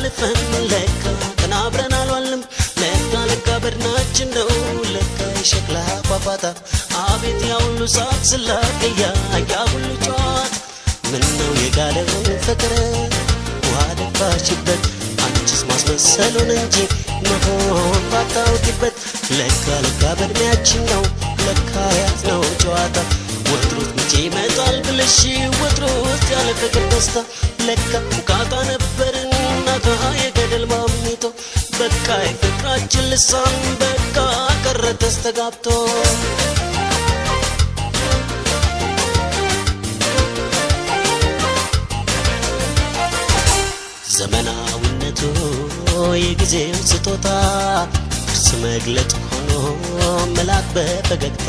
አሳልፈን ለካ ተናብረን አልዋልንም ለካ በድናችን ነው ለካ ሸክላ ፏፏታ አቤት ያ ሁሉ ሳቅ ስላቀያ ያ ሁሉ ጨዋታ ምነው የጋለው ፍቅር ውሃ ደፋሽበት አንቺስ ማስመሰሉን እንጂ መሆን ባታውቂበት ለካ በድናችን ነው ለካ ያዝነው ጨዋታ ወትሮት መቼ ይመጣል ብለሽ ወትሮት ያለ ፍቅር ደስታ ለካ ሙቃታ ነበርን ናታ የገደል ማሚቶ በቃ የፍቅራችን ልሳን በቃ ቀረ ተስተጋብቶ ዘመናዊነቱ የጊዜው ስጦታ እርስ መግለጥ ሆኖ መላክ በፈገግታ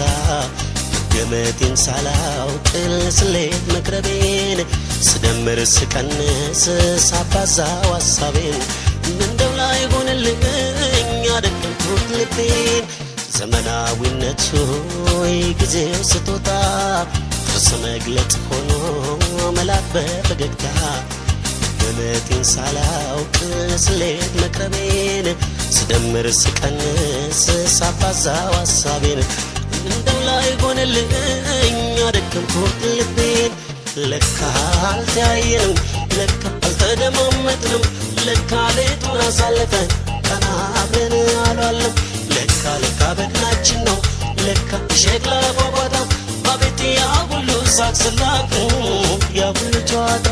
ገመቴን ሳላውቅ ስሌት መቅረቤን ስደምር ስቀንስ ሳባዛው ሐሳቤን እንደው ላይ ሆነልኝ አደረኩት ልቤን ዘመናዊነቱ የጊዜው ስጦታ እርስ መግለጥ ሆኖ መላክ በፈገግታ ገመቴን ሳላውቅ ስሌት መቅረቤን ስደምር ስቀንስ ሳባዛው ሐሳቤን እንደው ላይ ሆነልኝ አደረኩት ልቤን ለካ አልተያየንም ለካ አልተደማመጥንም ለካ ሌቱን አሳልፈን ቀን አብረን አልዋልንም ለካ በድናችን ነው ለካ ሸክላ ፏፏታ አቤት ያ ሁሉ ሳቅ ስላቅ ያ ሁሉ ጨዋታ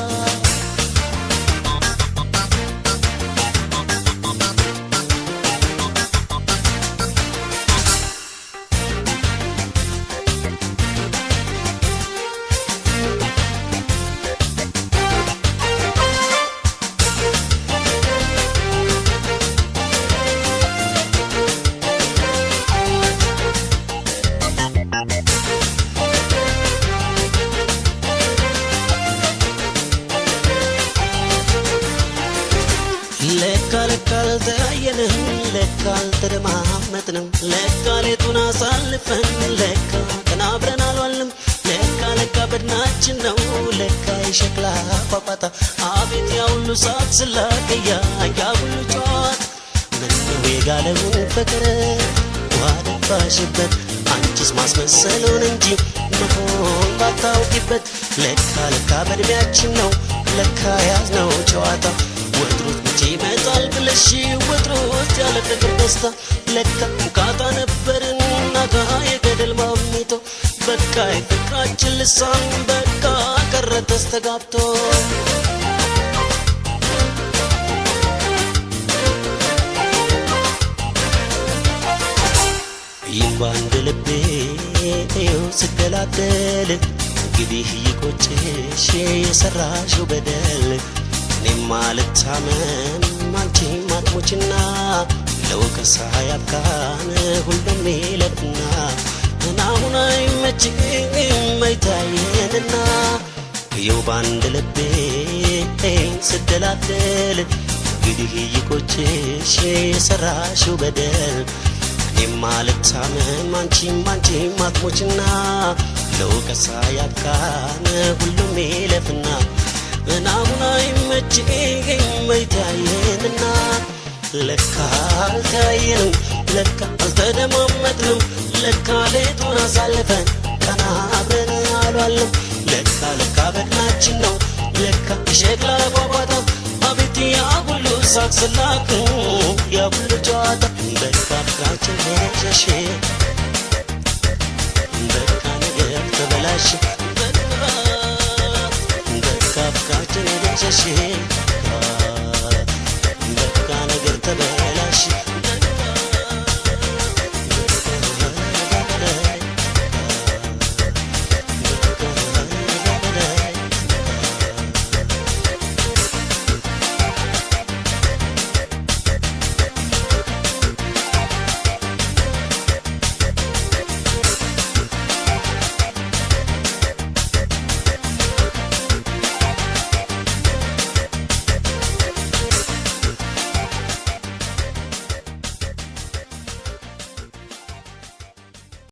ለካ አልተያየንም ለካ አልተደማመጥንም ለካ ሌቱን አሳልፈን ለካ ቀን አብረን አልዋልንም ለካ በድናችን ነው ለካ የሸክላ ፏፏታ አቤት ያ ሁሉ ሳቅ ስላቀያ ያ ሁሉ ጨዋታ ምነው የጋለው ፍቅር ውሃ ደፋሽበት አንቺስ ማስመሰሉን እንጂ መሆን ባታውቂበት ለካ በድናችን ነው ለካ ያዝነው ጨዋታ ወትሮት መቼ ይመጣል ብለሽ ወትሮት ያለ ፍቅር ደስታ ለካ ሙቃታ ነበርን ናታ የገደል ማሚቶ በቃ የፍቅራችን ልሳን በቃ ቀረ ተስተጋብቶ ይህም በአንድ ልቤ ስደላደል እንግዲህ ይቆጭሽ የሰራሽው በደል እኔማ ልታመን አንቺም አትሞችና ለወቀሳ ያብቃን ሁሉም ይለፍና አሁን አይመችም አይታየንና ይኸው በአንድ ልቤ ስደላደል እንግዲህ ይቆጭሽ የሰራሽው በደል እኔማ ልታመን አንቺም አትሞችና ለወቀሳ ያብቃን ሁሉም ይለፍና አሁን አይመችም አይታየንና ለካ አልተያየንም ለካ አልተደማመጥንም ለካ ሌቱን አሳልፈን ቀን አብረን አልዋልንም ለካ በድናችን ነው ለካ ሸክላ ፏፏታ አቤት ያ ሁሉ ሳቅ ስላቅ ያ ሁሉ ጨዋታ በቃ ፍቅራችን ሸሼ በቃ ነገር ተበላሽ ፍቅራችን ሸሼ በቃ ነገር ተበላሽ